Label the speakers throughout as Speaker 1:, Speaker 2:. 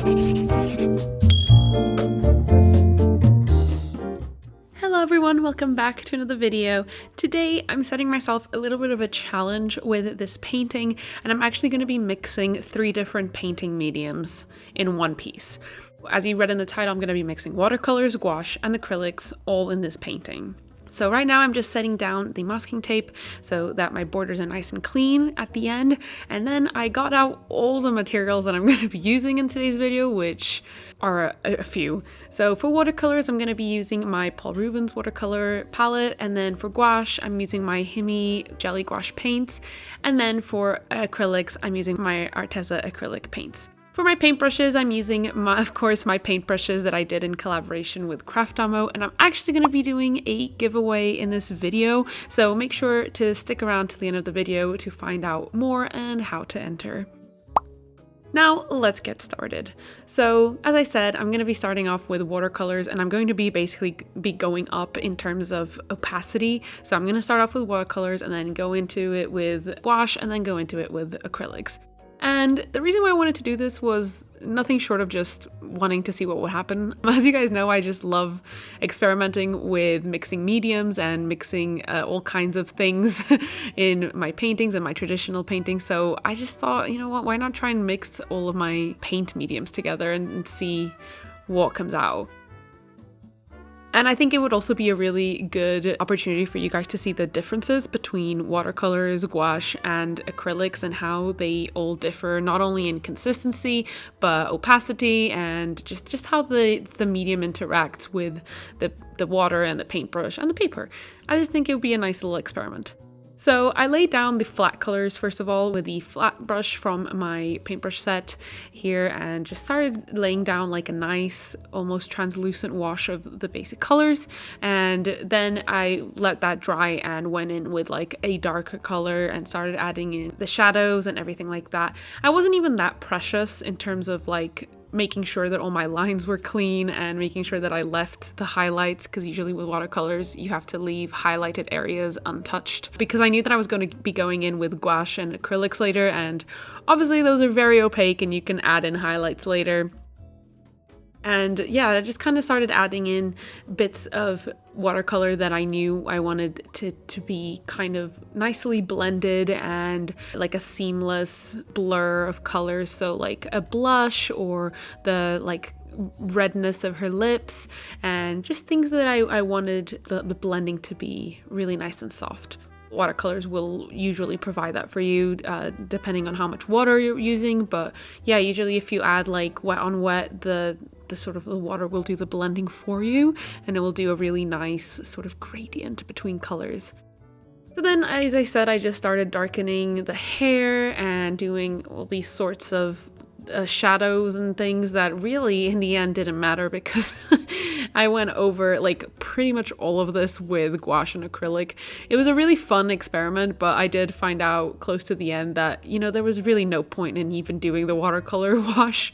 Speaker 1: Hello everyone, welcome back to another video. Today I'm setting myself a little bit of a challenge with this painting, and I'm actually going to be mixing 3 different painting mediums in one piece. As you read in the title, I'm going to be mixing watercolors, gouache, and acrylics all in this painting. So right now I'm just setting down the masking tape so that my borders are nice and clean at the end, and then I got out all the materials that I'm going to be using in today's video, which are a few. So for watercolors, I'm going to be using my Paul Rubens watercolor palette, and then for gouache, I'm using my Himi jelly gouache paints, and then for acrylics, I'm using my Arteza acrylic paints. For my paintbrushes, I'm using, of course, my paintbrushes that I did in collaboration with Craftamo, and I'm actually going to be doing a giveaway in this video, so make sure to stick around to the end of the video to find out more and how to enter. Now let's get started. So as I said, I'm going to be starting off with watercolors, and I'm going to be basically going up in terms of opacity. So I'm going to start off with watercolors and then go into it with gouache and then go into it with acrylics. And the reason why I wanted to do this was nothing short of just wanting to see what would happen. As you guys know, I just love experimenting with mixing mediums and mixing all kinds of things in my paintings and my traditional paintings. So I just thought, you know what, why not try and mix all of my paint mediums together and see what comes out. And I think it would also be a really good opportunity for you guys to see the differences between watercolors, gouache, and acrylics, and how they all differ, not only in consistency, but opacity, and just how the medium interacts with the water and the paintbrush and the paper. I just think it would be a nice little experiment. So I laid down the flat colors first of all with the flat brush from my paintbrush set here, and just started laying down like a nice almost translucent wash of the basic colors, and then I let that dry and went in with like a darker color and started adding in the shadows and everything like that. I wasn't even that precious in terms of like making sure that all my lines were clean and making sure that I left the highlights, because usually with watercolors you have to leave highlighted areas untouched, because I knew that I was going to be going in with gouache and acrylics later, and obviously those are very opaque and you can add in highlights later. And yeah, I just kind of started adding in bits of watercolor that I knew I wanted to be kind of nicely blended and like a seamless blur of colors. So like a blush or the like redness of her lips, and just things that I wanted the blending to be really nice and soft. Watercolors will usually provide that for you depending on how much water you're using, but yeah, usually if you add like wet on wet, the sort of the water will do the blending for you, and it will do a really nice sort of gradient between colors. So then, as I said, I just started darkening the hair and doing all these sorts of shadows and things that really in the end didn't matter, because I went over like pretty much all of this with gouache and acrylic. It was a really fun experiment, but I did find out close to the end that, you know, there was really no point in even doing the watercolor wash.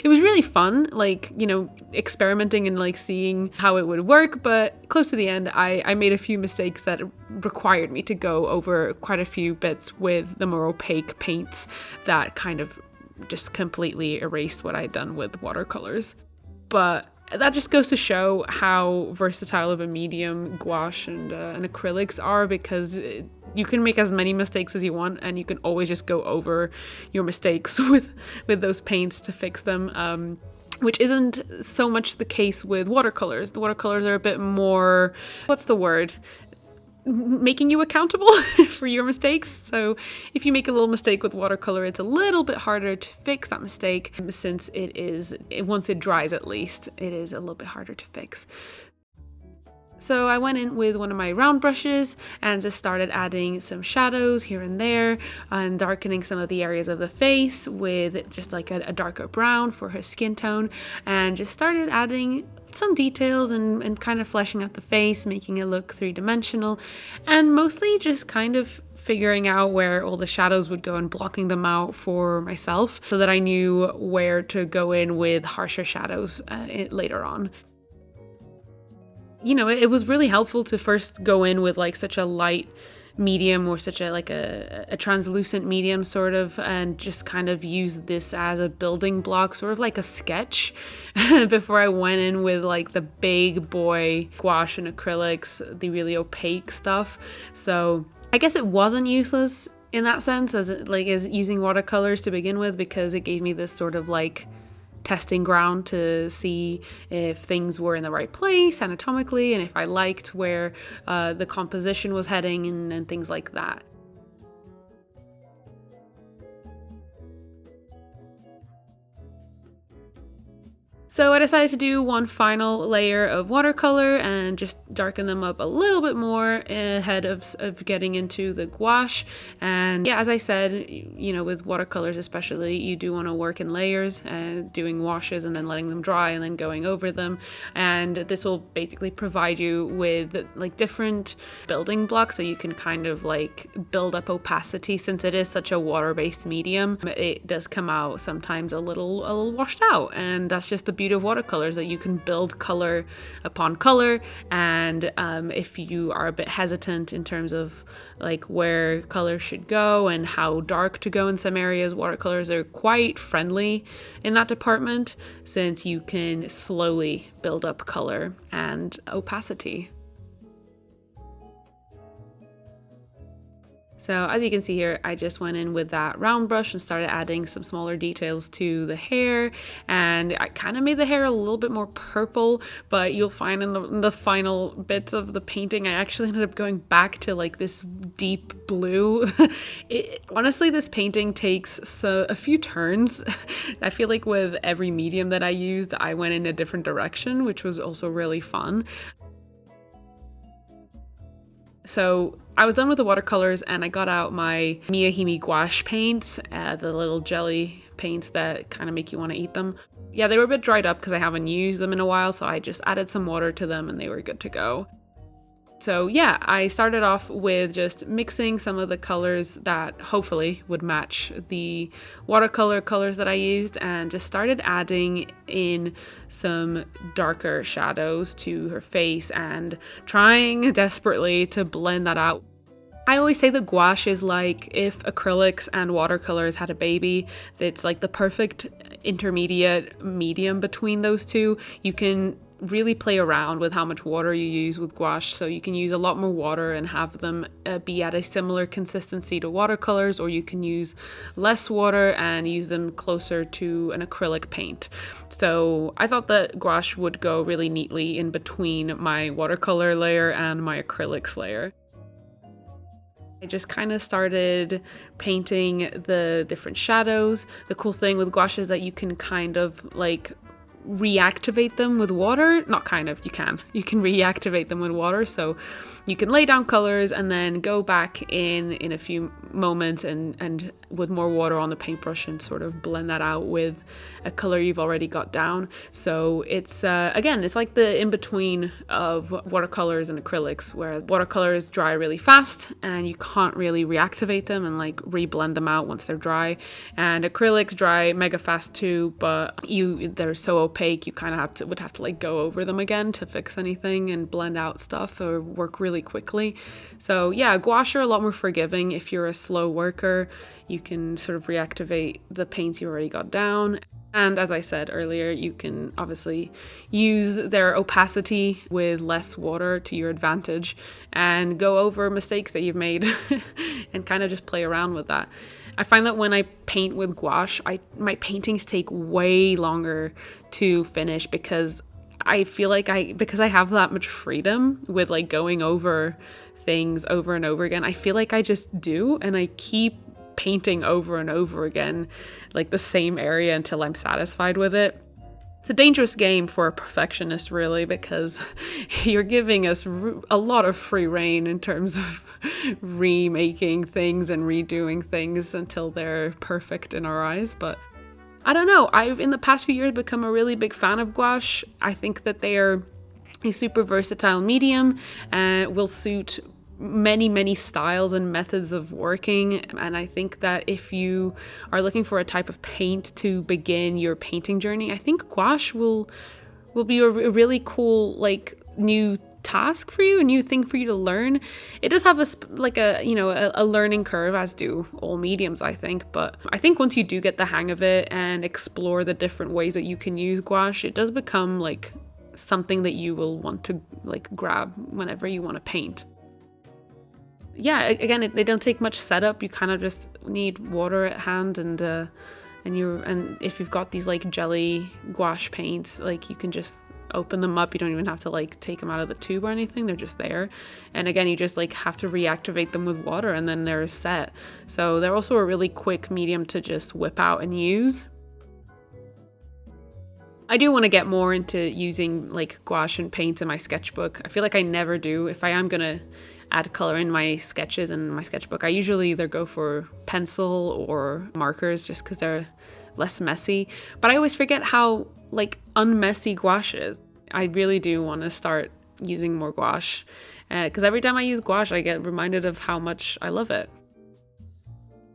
Speaker 1: It was really fun, like, you know, experimenting and like seeing how it would work, but close to the end I made a few mistakes that required me to go over quite a few bits with the more opaque paints that kind of just completely erased what I'd done with watercolors. But that just goes to show how versatile of a medium gouache and acrylics are, because you can make as many mistakes as you want, and you can always just go over your mistakes with those paints to fix them. Which isn't so much the case with watercolors. The watercolors are a bit more, what's the word? Making you accountable for your mistakes. So if you make a little mistake with watercolor, it's a little bit harder to fix that mistake, since once it dries at least, it is a little bit harder to fix. So I went in with one of my round brushes and just started adding some shadows here and there and darkening some of the areas of the face with just like a darker brown for her skin tone, and just started adding some details and kind of fleshing out the face, making it look three-dimensional, and mostly just kind of figuring out where all the shadows would go and blocking them out for myself so that I knew where to go in with harsher shadows later on. You know, it was really helpful to first go in with like such a light medium, or such a like a translucent medium sort of, and just kind of use this as a building block, sort of like a sketch before I went in with like the big boy gouache and acrylics, the really opaque stuff. So I guess it wasn't useless in that sense as using watercolors to begin with, because it gave me this sort of like testing ground to see if things were in the right place anatomically, and if I liked where the composition was heading and things like that. So I decided to do one final layer of watercolor and just darken them up a little bit more ahead of getting into the gouache. And yeah, as I said, you know, with watercolors especially, you do want to work in layers, doing washes and then letting them dry and then going over them. And this will basically provide you with like different building blocks, so you can kind of like build up opacity. Since it is such a water-based medium, it does come out sometimes a little washed out, and that's just the beauty of watercolors, that you can build color upon color. And if you are a bit hesitant in terms of like where color should go and how dark to go in some areas, watercolors are quite friendly in that department, since you can slowly build up color and opacity. So as you can see here, I just went in with that round brush and started adding some smaller details to the hair, and I kind of made the hair a little bit more purple, but you'll find in the final bits of the painting, I actually ended up going back to like this deep blue. Honestly, this painting takes a few turns. I feel like with every medium that I used, I went in a different direction, which was also really fun. So I was done with the watercolors, and I got out my Himi gouache paints, the little jelly paints that kind of make you want to eat them. Yeah, they were a bit dried up because I haven't used them in a while, so I just added some water to them and they were good to go. So yeah, I started off with just mixing some of the colors that hopefully would match the watercolor colors that I used, and just started adding in some darker shadows to her face and trying desperately to blend that out. I always say that gouache is like if acrylics and watercolors had a baby. It's like the perfect intermediate medium between those two. You can really play around with how much water you use with gouache, so you can use a lot more water and have them be at a similar consistency to watercolors, or you can use less water and use them closer to an acrylic paint. So I thought that gouache would go really neatly in between my watercolor layer and my acrylics layer. I just kind of started painting the different shadows. The cool thing with gouache is that you can kind of like reactivate them with water. Not kind of, you can reactivate them with water, so you can lay down colors and then go back in a few moments and with more water on the paintbrush and sort of blend that out with a color you've already got down. So it's again, it's like the in-between of watercolors and acrylics, whereas watercolors dry really fast and you can't really reactivate them and like re-blend them out once they're dry, and acrylics dry mega fast too, but they're so opaque you kind of would have to like go over them again to fix anything and blend out stuff or work really quickly. So yeah, gouache are a lot more forgiving. If you're a slow worker, you can sort of reactivate the paints you already got down. And as I said earlier, you can obviously use their opacity with less water to your advantage and go over mistakes that you've made and kind of just play around with that. I find that when I paint with gouache, my paintings take way longer to finish because I feel like because I have that much freedom with like going over things over and over again, I feel like I just do, and I keep painting over and over again, like the same area until I'm satisfied with it. It's a dangerous game for a perfectionist, really, because you're giving us a lot of free rein in terms of remaking things and redoing things until they're perfect in our eyes. But I don't know, I've in the past few years become a really big fan of gouache. I think that they are a super versatile medium and will suit many styles and methods of working, and I think that if you are looking for a type of paint to begin your painting journey, I think gouache will be a really cool like new task for you, a new thing for you to learn. It does have a learning curve, as do all mediums, I think, but I think once you do get the hang of it and explore the different ways that you can use gouache, it does become like something that you will want to like grab whenever you want to paint. Yeah, again, they don't take much setup. You kind of just need water at hand, and if you've got these like jelly gouache paints, like you can just open them up. You don't even have to like take them out of the tube or anything. They're just there. And again, you just like have to reactivate them with water, and then they're set. So they're also a really quick medium to just whip out and use. I do want to get more into using like gouache and paints in my sketchbook. I feel like I never do. If I am gonna add color in my sketches and my sketchbook, I usually either go for pencil or markers just because they're less messy. But I always forget how like unmessy gouache is. I really do want to start using more gouache because every time I use gouache, I get reminded of how much I love it.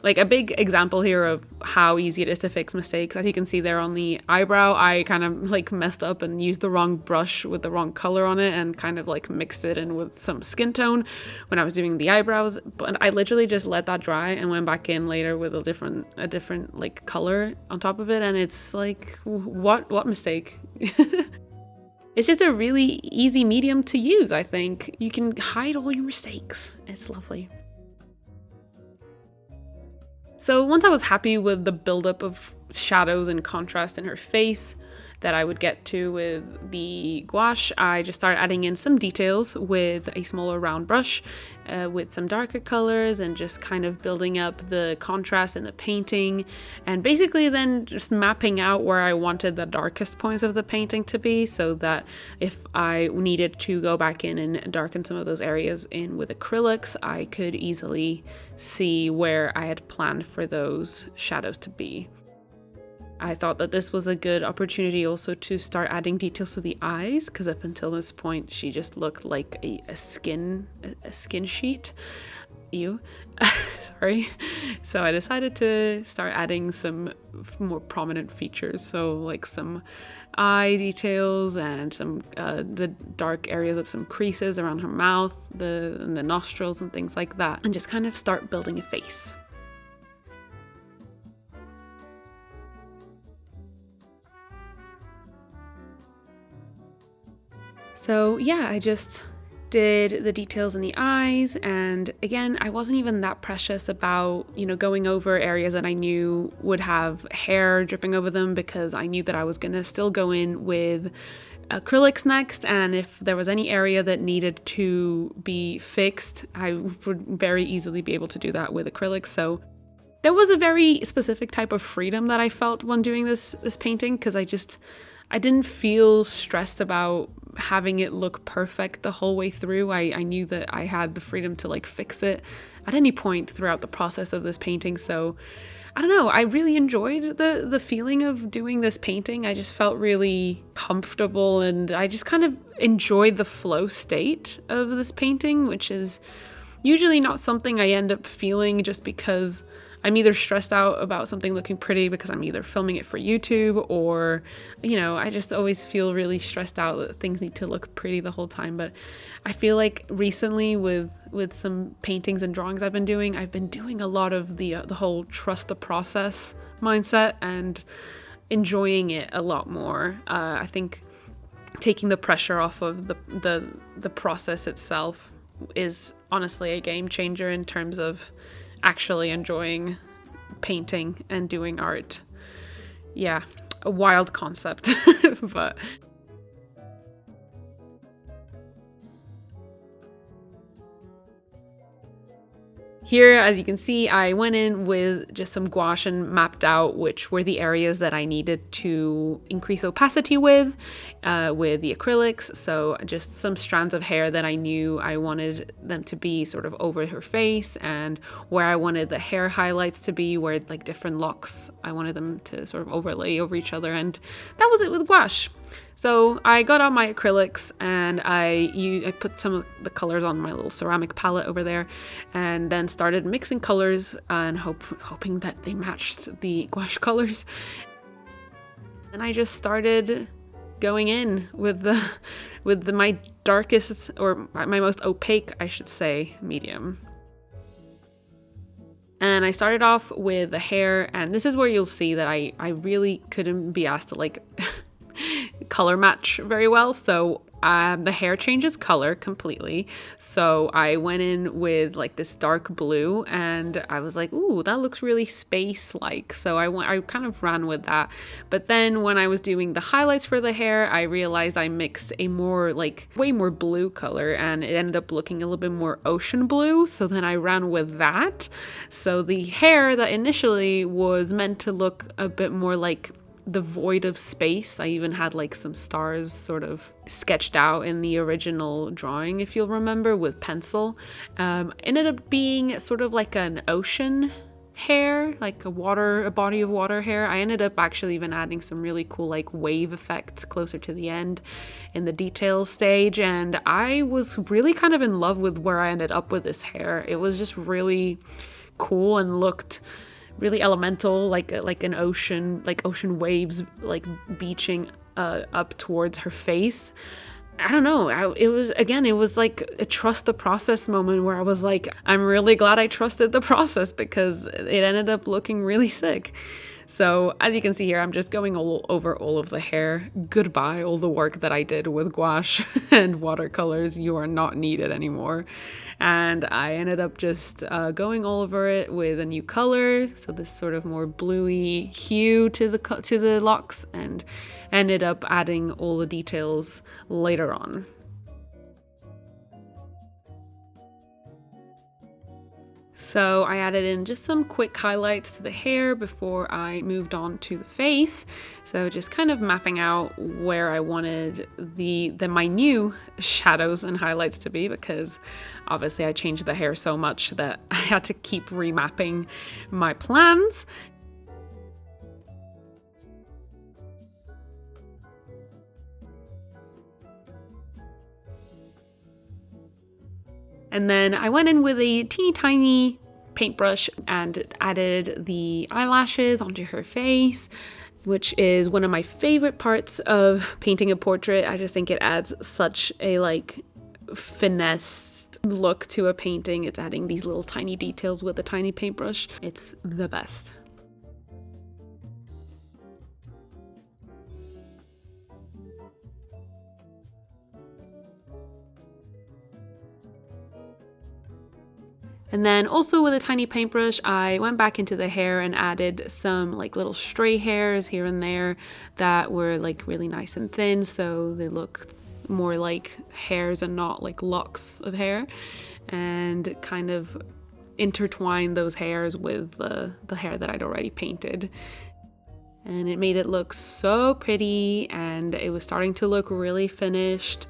Speaker 1: Like a big example here of how easy it is to fix mistakes. As you can see there on the eyebrow, I kind of like messed up and used the wrong brush with the wrong color on it and kind of like mixed it in with some skin tone when I was doing the eyebrows. But I literally just let that dry and went back in later with a different like color on top of it. And it's like, what mistake? It's just a really easy medium to use, I think. You can hide all your mistakes. It's lovely. So once I was happy with the buildup of shadows and contrast in her face that I would get to with the gouache, I just started adding in some details with a smaller round brush with some darker colors and just kind of building up the contrast in the painting, and basically then just mapping out where I wanted the darkest points of the painting to be, so that if I needed to go back in and darken some of those areas in with acrylics, I could easily see where I had planned for those shadows to be. I thought that this was a good opportunity also to start adding details to the eyes, because up until this point she just looked like a skin sheet. Ew. Sorry. So I decided to start adding some more prominent features, so like some eye details and some the dark areas of some creases around her mouth, and the nostrils and things like that, and just kind of start building a face. So yeah, I just did the details in the eyes, and again, I wasn't even that precious about, going over areas that I knew would have hair dripping over them, because I knew that I was gonna still go in with acrylics next, and if there was any area that needed to be fixed, I would very easily be able to do that with acrylics. So there was a very specific type of freedom that I felt when doing this painting, because I didn't feel stressed about having it look perfect the whole way through. I knew that I had the freedom to like fix it at any point throughout the process of this painting. So I don't know, I really enjoyed the feeling of doing this painting. I just felt really comfortable, and I just kind of enjoyed the flow state of this painting, which is usually not something I end up feeling just because I'm either stressed out about something looking pretty because I'm either filming it for YouTube, or, I just always feel really stressed out that things need to look pretty the whole time. But I feel like recently with some paintings and drawings I've been doing a lot of the whole trust the process mindset and enjoying it a lot more. I think taking the pressure off of the process itself is honestly a game changer in terms of actually enjoying painting and doing art. Yeah, a wild concept, but here, as you can see, I went in with just some gouache and mapped out which were the areas that I needed to increase opacity with the acrylics. So just some strands of hair that I knew I wanted them to be sort of over her face, and where I wanted the hair highlights to be, where like different locks, I wanted them to sort of overlay over each other, and that was it with gouache. So I got out my acrylics and I put some of the colors on my little ceramic palette over there, and then started mixing colors and hoping that they matched the gouache colors. And I just started going in with my darkest, or my most opaque, I should say, medium. And I started off with the hair, and this is where you'll see that I really couldn't be asked to like color match very well. So the hair changes color completely. So I went in with like this dark blue, and I was like, ooh, that looks really space-like. So I kind of ran with that. But then when I was doing the highlights for the hair, I realized I mixed a more like way more blue color, and it ended up looking a little bit more ocean blue. So then I ran with that. So the hair that initially was meant to look a bit more like the void of space. I even had like some stars sort of sketched out in the original drawing, if you'll remember, with pencil. Ended up being sort of like an ocean hair, like a body of water hair. I ended up actually even adding some really cool like wave effects closer to the end in the details stage, and I was really kind of in love with where I ended up with this hair. It was just really cool and looked really elemental, like an ocean, like ocean waves like beaching up towards her face. I don't know, it was like a trust the process moment where I was like, I'm really glad I trusted the process, because it ended up looking really sick. So as you can see here, I'm just going all over all of the hair. Goodbye, all the work that I did with gouache and watercolors. You are not needed anymore. And I ended up just going all over it with a new color. So this sort of more bluey hue to the locks, and ended up adding all the details later on. So I added in just some quick highlights to the hair before I moved on to the face. So just kind of mapping out where I wanted my new shadows and highlights to be, because obviously I changed the hair so much that I had to keep remapping my plans. And then I went in with a teeny tiny paintbrush and added the eyelashes onto her face, which is one of my favorite parts of painting a portrait. I just think it adds such a like finessed look to a painting. It's adding these little tiny details with a tiny paintbrush. It's the best. And then also with a tiny paintbrush, I went back into the hair and added some like little stray hairs here and there that were like really nice and thin, so they look more like hairs and not like locks of hair, and kind of intertwine those hairs with the hair that I'd already painted. And it made it look so pretty, and it was starting to look really finished.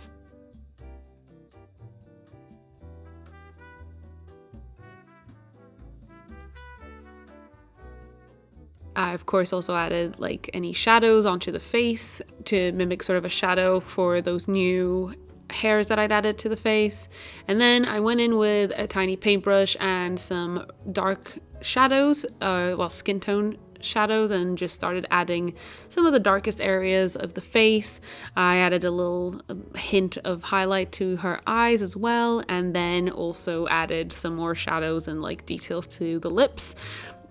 Speaker 1: I, of course, also added like any shadows onto the face to mimic sort of a shadow for those new hairs that I'd added to the face. And then I went in with a tiny paintbrush and some dark shadows, skin tone shadows, and just started adding some of the darkest areas of the face. I added a little hint of highlight to her eyes as well, and then also added some more shadows and like details to the lips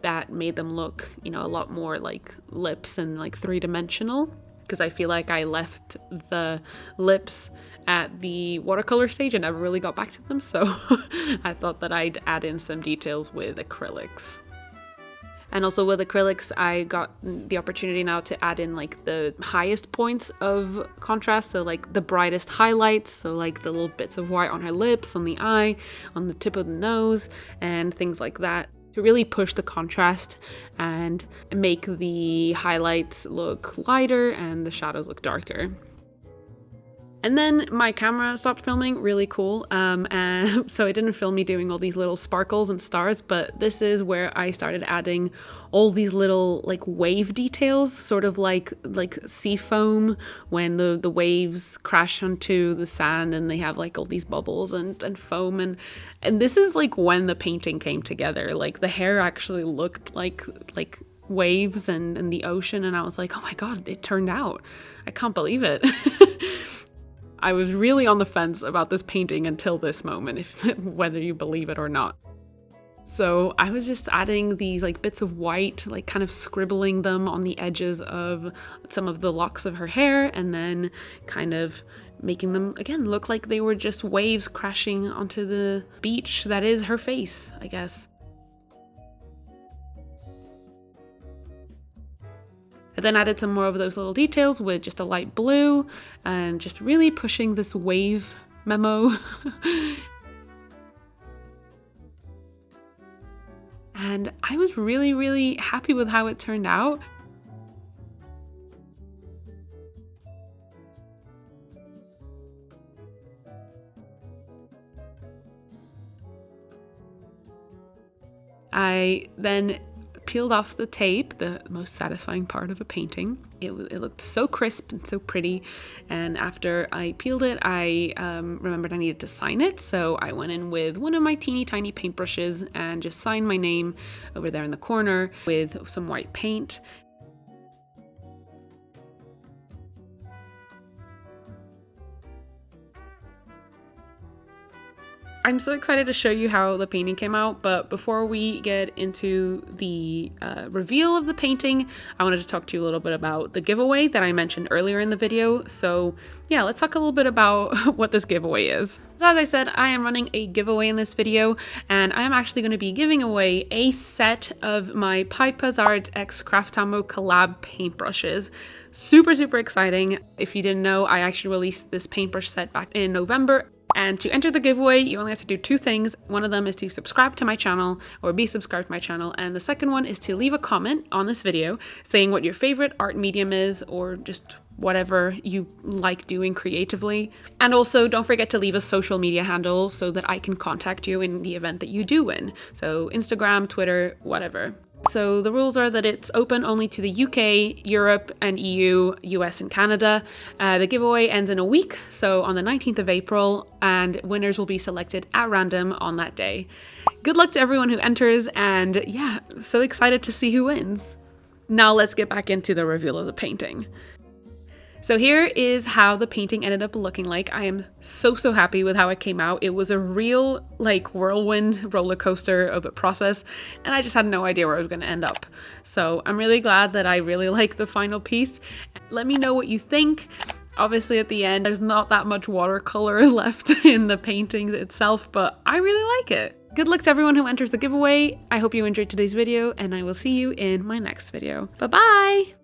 Speaker 1: that made them look, you know, a lot more like lips and like three-dimensional, because I feel like I left the lips at the watercolor stage and never really got back to them, so I thought that I'd add in some details with acrylics. And also with acrylics, I got the opportunity now to add in like the highest points of contrast, so like the brightest highlights, so like the little bits of white on her lips, on the eye, on the tip of the nose, and things like that, to really push the contrast and make the highlights look lighter and the shadows look darker. And then my camera stopped filming, really cool, and so it didn't film me doing all these little sparkles and stars, but this is where I started adding all these little like wave details, sort of like sea foam when the waves crash onto the sand and they have like all these bubbles and foam, and this is like when the painting came together. Like the hair actually looked like waves and the ocean, and I was like, oh my god, it turned out. I can't believe it. I was really on the fence about this painting until this moment, whether you believe it or not. So I was just adding these like bits of white, like kind of scribbling them on the edges of some of the locks of her hair, and then kind of making them again look like they were just waves crashing onto the beach that is her face, I guess. I then added some more of those little details with just a light blue and just really pushing this wave memo. And I was really, really happy with how it turned out. I then peeled off the tape, the most satisfying part of a painting. It looked so crisp and so pretty, and after I peeled it, I remembered I needed to sign it, so I went in with one of my teeny tiny paintbrushes and just signed my name over there in the corner with some white paint. I'm so excited to show you how the painting came out, but before we get into the reveal of the painting, I wanted to talk to you a little bit about the giveaway that I mentioned earlier in the video. So yeah, let's talk a little bit about what this giveaway is. So as I said, I am running a giveaway in this video, and I am actually going to be giving away a set of my Pypah X Craftamo collab paintbrushes. Super, super exciting. If you didn't know, I actually released this paintbrush set back in November. And to enter the giveaway, you only have to do two things. One of them is to subscribe to my channel or be subscribed to my channel. And the second one is to leave a comment on this video saying what your favorite art medium is, or just whatever you like doing creatively. And also don't forget to leave a social media handle so that I can contact you in the event that you do win. So Instagram, Twitter, whatever. So the rules are that it's open only to the UK, Europe and EU, US and Canada. The giveaway ends in a week, so on the 19th of April, and winners will be selected at random on that day. Good luck to everyone who enters, and yeah, so excited to see who wins. Now let's get back into the reveal of the painting. So here is how the painting ended up looking like. I am so happy with how it came out. It was a real like whirlwind roller coaster of a process, and I just had no idea where I was going to end up. So I'm really glad that I really like the final piece. Let me know what you think. Obviously at the end, there's not that much watercolor left in the paintings itself, but I really like it. Good luck to everyone who enters the giveaway. I hope you enjoyed today's video, and I will see you in my next video. Bye-bye!